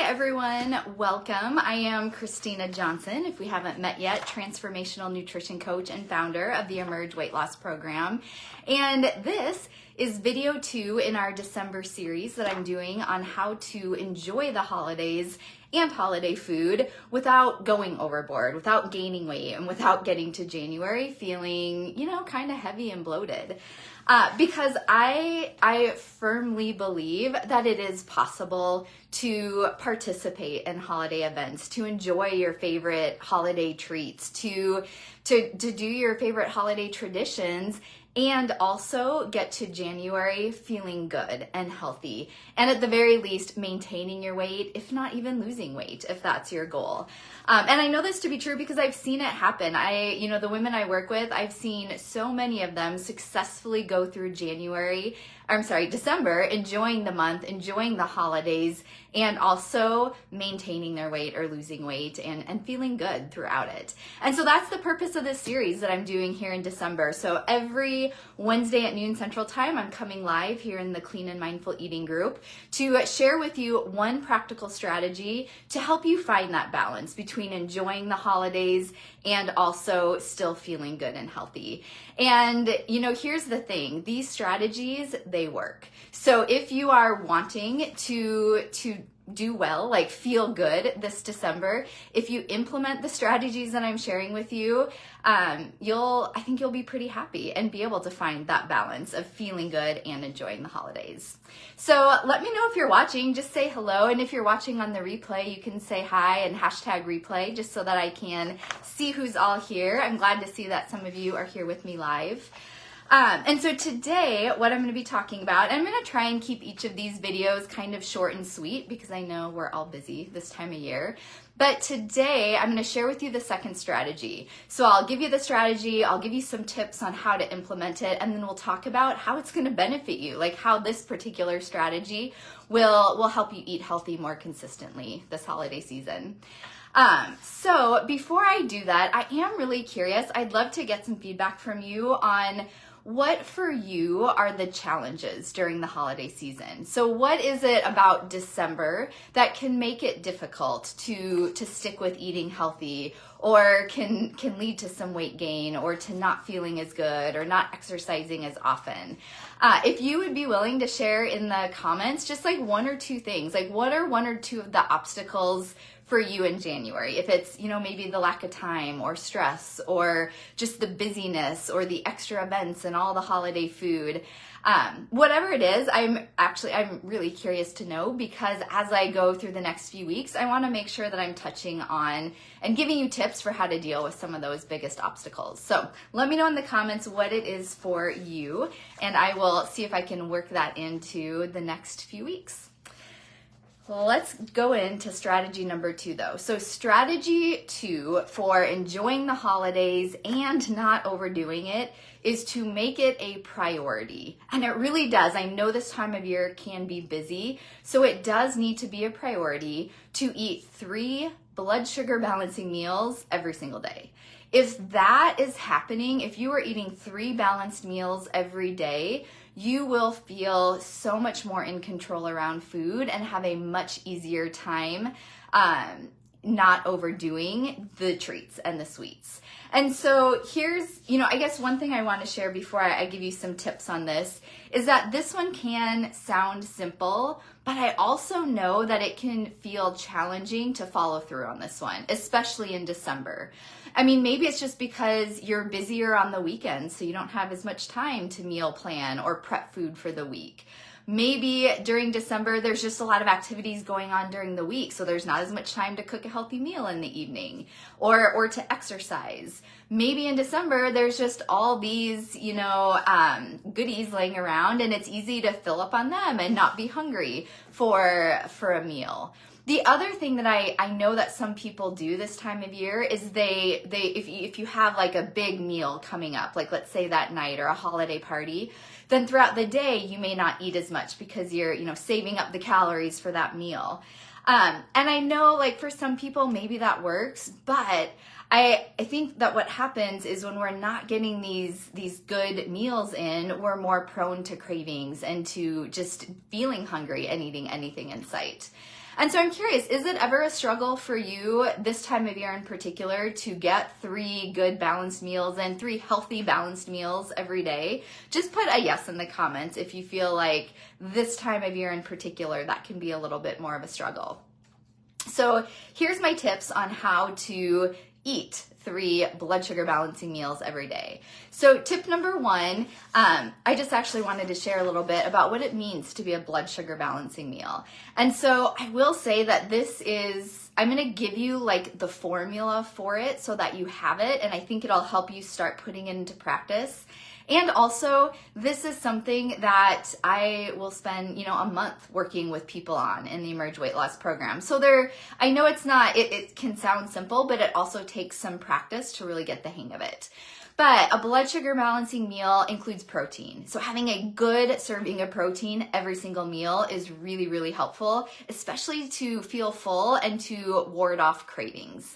everyone, welcome. I am Christina Johnson, if we haven't met yet, transformational nutrition coach and founder of the Emerge Weight Loss Program. And this is video 2 in our December series that I'm doing on how to enjoy the holidays and holiday food without going overboard, without gaining weight, and without getting to January feeling, kind of heavy and bloated. Because I firmly believe that it is possible to participate in holiday events, to enjoy your favorite holiday treats, to do your favorite holiday traditions, and also get to January feeling good and healthy, and at the very least maintaining your weight, if not even losing weight, if that's your goal. And I know this to be true because I've seen it happen. The women I work with, I've seen so many of them successfully go through December, enjoying the month, enjoying the holidays, and also maintaining their weight or losing weight and feeling good throughout it. And so that's the purpose of this series that I'm doing here in December. So every Wednesday at noon Central Time, I'm coming live here in the Clean and Mindful Eating group to share with you one practical strategy to help you find that balance between enjoying the holidays and also still feeling good and healthy. And here's the thing, these strategies, they work. So if you are wanting to do well, like feel good this December, if you implement the strategies that I'm sharing with you, I think you'll be pretty happy and be able to find that balance of feeling good and enjoying the holidays. So let me know if you're watching, just say hello. And if you're watching on the replay, you can say hi and hashtag replay just so that I can see who's all here. I'm glad to see that some of you are here with me live. And so today, what I'm going to be talking about, I'm going to try and keep each of these videos kind of short and sweet because I know we're all busy this time of year. But today, I'm going to share with you the second strategy. So I'll give you the strategy, I'll give you some tips on how to implement it, and then we'll talk about how it's going to benefit you, like how this particular strategy will help you eat healthy more consistently this holiday season. So before I do that, I am really curious. I'd love to get some feedback from you on what for you are the challenges during the holiday season. So what is it about December that can make it difficult to stick with eating healthy, or can lead to some weight gain, or to not feeling as good, or not exercising as often? If you would be willing to share in the comments just like one or two things, like what are one or two of the obstacles for you in January? If it's, maybe the lack of time or stress or just the busyness or the extra events and all the holiday food, whatever it is, I'm really curious to know, because as I go through the next few weeks, I want to make sure that I'm touching on and giving you tips for how to deal with some of those biggest obstacles. So let me know in the comments what it is for you, and I will see if I can work that into the next few weeks. Let's go into strategy number 2 though. So strategy 2 for enjoying the holidays and not overdoing it is to make it a priority. And it really does. I know this time of year can be busy, so it does need to be a priority to eat 3 blood sugar balancing meals every single day. If that is happening, if you are eating 3 balanced meals every day, you will feel so much more in control around food and have a much easier time not overdoing the treats and the sweets. And so here's, I guess one thing I want to share before I give you some tips on this is that this one can sound simple, but I also know that it can feel challenging to follow through on this one, especially in December. I mean, maybe it's just because you're busier on the weekends, so you don't have as much time to meal plan or prep food for the week. Maybe during December, there's just a lot of activities going on during the week, so there's not as much time to cook a healthy meal in the evening or to exercise. Maybe in December, there's just all these, goodies laying around, and it's easy to fill up on them and not be hungry for a meal. The other thing that I know that some people do this time of year is if you have like a big meal coming up, like let's say that night or a holiday party, then throughout the day you may not eat as much because you're saving up the calories for that meal. And I know like for some people maybe that works, but I think that what happens is when we're not getting these good meals in, we're more prone to cravings and to just feeling hungry and eating anything in sight. And so I'm curious, is it ever a struggle for you this time of year in particular to get 3 good balanced meals and 3 healthy balanced meals every day? Just put a yes in the comments if you feel like this time of year in particular that can be a little bit more of a struggle. So here's my tips on how to eat 3 blood sugar balancing meals every day. So tip number 1, I just actually wanted to share a little bit about what it means to be a blood sugar balancing meal. And so I will say that I'm going to give you like the formula for it so that you have it, and I think it'll help you start putting it into practice. And also, this is something that I will spend, a month working with people on in the Emerge Weight Loss program. So I know it can sound simple, but it also takes some practice to really get the hang of it. But a blood sugar balancing meal includes protein. So having a good serving of protein every single meal is really, really helpful, especially to feel full and to ward off cravings.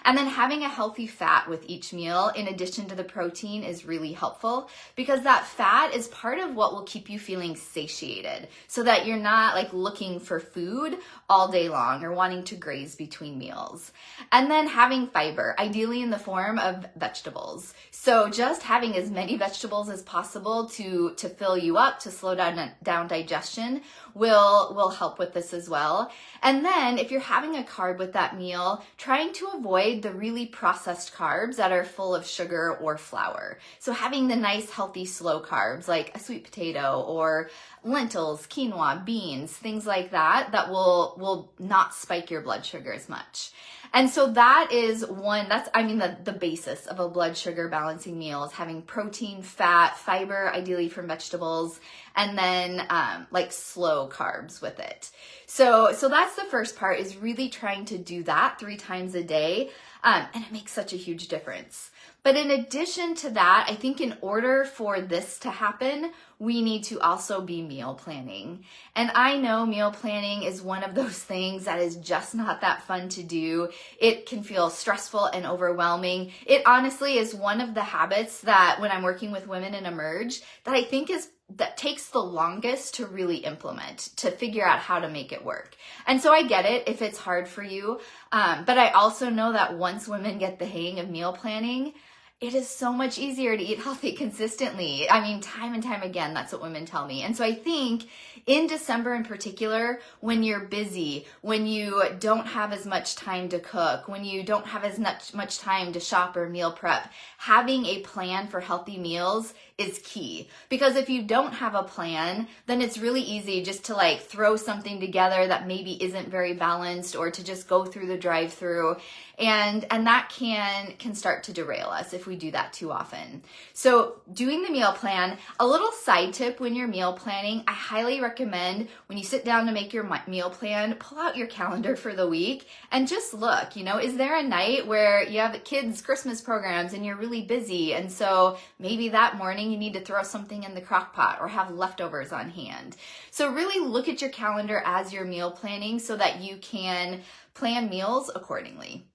And then having a healthy fat with each meal in addition to the protein is really helpful because that fat is part of what will keep you feeling satiated so that you're not like looking for food all day long or wanting to graze between meals. And then having fiber, ideally in the form of vegetables. So just having as many vegetables as possible to fill you up, to slow down digestion will help with this as well. And then if you're having a carb with that meal, trying to avoid the really processed carbs that are full of sugar or flour. So having the nice healthy slow carbs like a sweet potato or lentils, quinoa, beans, things like that will not spike your blood sugar as much. And so that is the basis of a blood sugar balancing meal is having protein, fat, fiber, ideally from vegetables, and then like slow carbs with it. So that's the first part, is really trying to do that 3 times a day. And it makes such a huge difference. But in addition to that, I think in order for this to happen, we need to also be meal planning. And I know meal planning is one of those things that is just not that fun to do. It can feel stressful and overwhelming. It honestly is one of the habits that when I'm working with women in Emerge that I think that takes the longest to really implement, to figure out how to make it work. And so I get it if it's hard for you. But I also know that once women get the hang of meal planning, it is so much easier to eat healthy consistently. I mean, time and time again, that's what women tell me. And so I think in December in particular, when you're busy, when you don't have as much time to cook, when you don't have as much time to shop or meal prep, having a plan for healthy meals is key. Because if you don't have a plan, then it's really easy just to like throw something together that maybe isn't very balanced, or to just go through the drive-through. And that can start to derail us if we do that too often. So doing the meal plan, a little side tip when you're meal planning, I highly recommend when you sit down to make your meal plan, pull out your calendar for the week and just look, is there a night where you have kids' Christmas programs and you're really busy? And so maybe that morning you need to throw something in the crock pot or have leftovers on hand. So really look at your calendar as you're meal planning so that you can plan meals accordingly.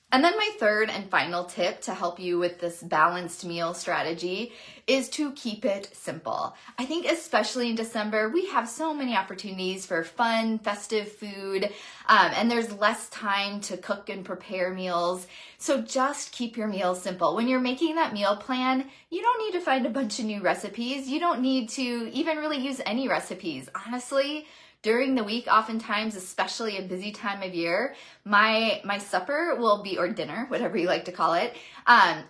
And then my third and final tip to help you with this balanced meal strategy is to keep it simple. I think especially in December, we have so many opportunities for fun, festive food, and there's less time to cook and prepare meals. So just keep your meals simple. When you're making that meal plan, you don't need to find a bunch of new recipes. You don't need to even really use any recipes. Honestly, during the week, oftentimes, especially a busy time of year, my supper will be, or dinner, whatever you like to call it,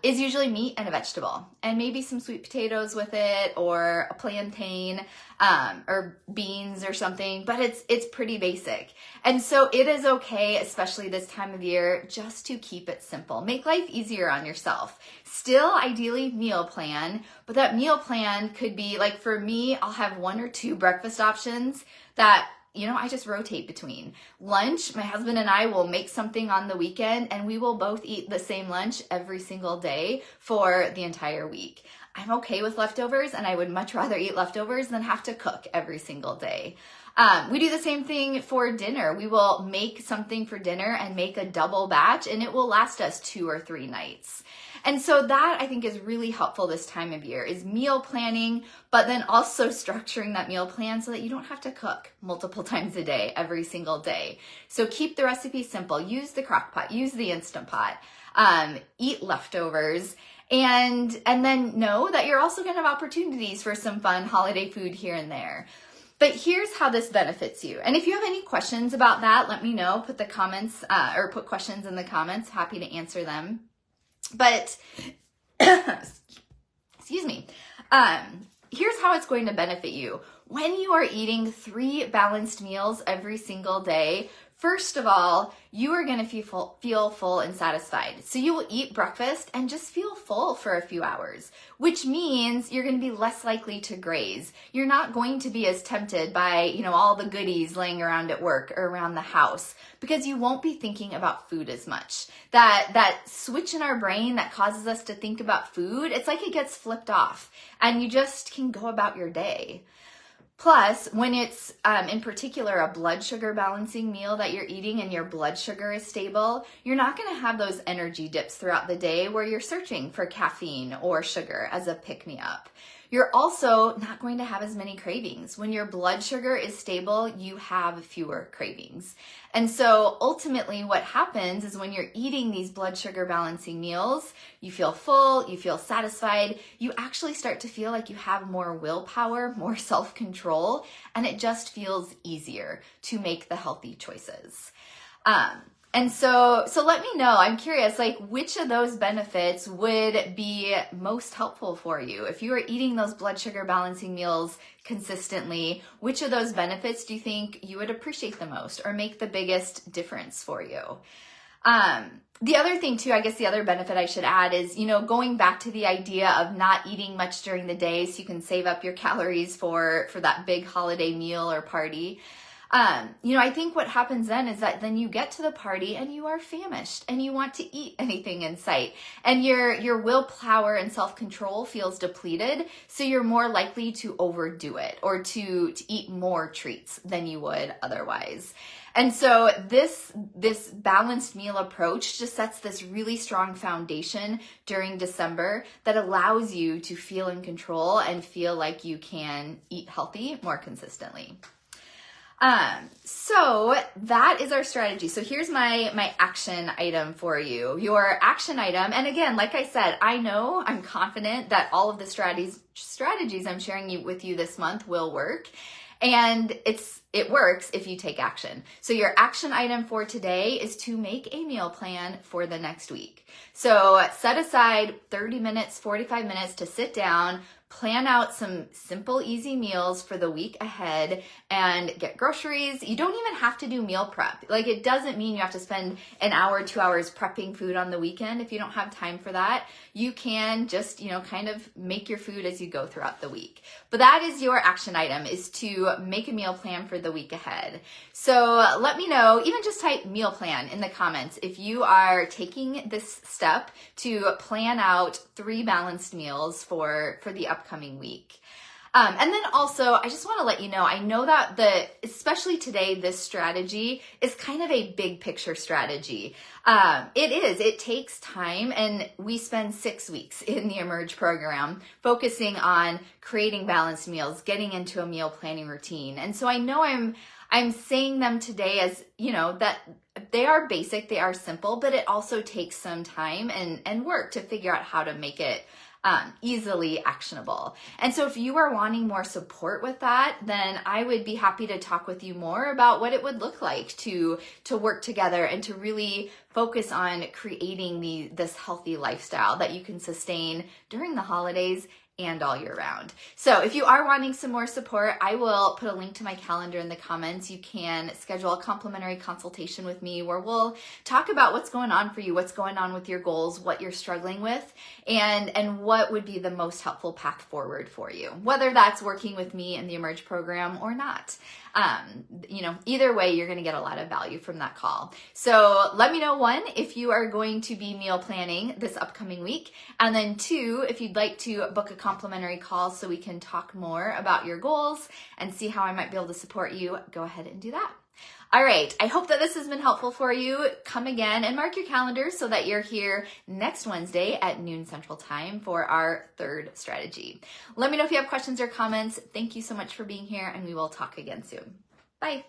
is usually meat and a vegetable, and maybe some sweet potatoes with it, or a plantain, or beans or something, but it's pretty basic. And so it is okay, especially this time of year, just to keep it simple. Make life easier on yourself. Still, ideally, meal plan, but that meal plan could be, like for me, I'll have 1 or 2 breakfast options that I just rotate between. Lunch, my husband and I will make something on the weekend and we will both eat the same lunch every single day for the entire week. I'm okay with leftovers, and I would much rather eat leftovers than have to cook every single day. We do the same thing for dinner. We will make something for dinner and make a double batch, and it will last us 2 or 3 nights. And so that I think is really helpful this time of year, is meal planning, but then also structuring that meal plan so that you don't have to cook multiple times a day, every single day. So keep the recipe simple. Use the crock pot, use the Instant Pot, eat leftovers, and then know that you're also going to have opportunities for some fun holiday food here and there. But here's how this benefits you. And if you have any questions about that, let me know. Put the comments or put questions in the comments. Happy to answer them. But excuse me. Here's how it's going to benefit you. When you are eating 3 balanced meals every single day, first of all, you are going to feel full and satisfied. So you will eat breakfast and just feel full for a few hours, which means you're going to be less likely to graze. You're not going to be as tempted by, all the goodies laying around at work or around the house, because you won't be thinking about food as much. That switch in our brain that causes us to think about food, it's like it gets flipped off and you just can go about your day. Plus, when it's in particular a blood sugar balancing meal that you're eating and your blood sugar is stable, you're not going to have those energy dips throughout the day where you're searching for caffeine or sugar as a pick-me-up. You're also not going to have as many cravings. When your blood sugar is stable, you have fewer cravings. And so ultimately what happens is when you're eating these blood sugar balancing meals, you feel full, you feel satisfied, you actually start to feel like you have more willpower, more self-control, and it just feels easier to make the healthy choices. And so let me know, I'm curious, which of those benefits would be most helpful for you? If you are eating those blood sugar balancing meals consistently, which of those benefits do you think you would appreciate the most or make the biggest difference for you? The other thing too, I guess the other benefit I should add is, going back to the idea of not eating much during the day so you can save up your calories for that big holiday meal or party. I think what happens then is that then you get to the party and you are famished and you want to eat anything in sight, and your willpower and self-control feels depleted. So you're more likely to overdo it or to eat more treats than you would otherwise. And so this balanced meal approach just sets this really strong foundation during December that allows you to feel in control and feel like you can eat healthy more consistently. So that is our strategy. So here's my action item for you. Your action item, and again, like I said, I'm confident that all of the strategies I'm sharing with you this month will work. And it works if you take action. So your action item for today is to make a meal plan for the next week. So set aside 30 minutes, 45 minutes to sit down, plan out some simple, easy meals for the week ahead, and get groceries. You don't even have to do meal prep. It doesn't mean you have to spend an hour, 2 hours prepping food on the weekend. If you don't have time for that, you can just, kind of make your food as you go throughout the week. But that is your action item, is to make a meal plan for the week ahead. So let me know, even just type meal plan in the comments if you are taking this step to plan out 3 balanced meals for the upcoming week. And then also, I just want to let you know, I know that especially today, this strategy is kind of a big picture strategy. It takes time, and we spend 6 weeks in the Emerge program focusing on creating balanced meals, getting into a meal planning routine. And so I know I'm saying them today as, that they are basic, they are simple, but it also takes some time and work to figure out how to make it easily actionable. And so if you are wanting more support with that, then I would be happy to talk with you more about what it would look like to work together and to really focus on creating this healthy lifestyle that you can sustain during the holidays and all year round. So if you are wanting some more support, I will put a link to my calendar in the comments. You can schedule a complimentary consultation with me where we'll talk about what's going on for you, what's going on with your goals, what you're struggling with, and what would be the most helpful path forward for you, whether that's working with me in the Emerge program or not. Either way, you're going to get a lot of value from that call. So let me know, 1, if you are going to be meal planning this upcoming week, and then 2, if you'd like to book a complimentary call so we can talk more about your goals and see how I might be able to support you, go ahead and do that. All right, I hope that this has been helpful for you. Come again and mark your calendar so that you're here next Wednesday at noon Central Time for our third strategy. Let me know if you have questions or comments. Thank you so much for being here, and we will talk again soon. Bye.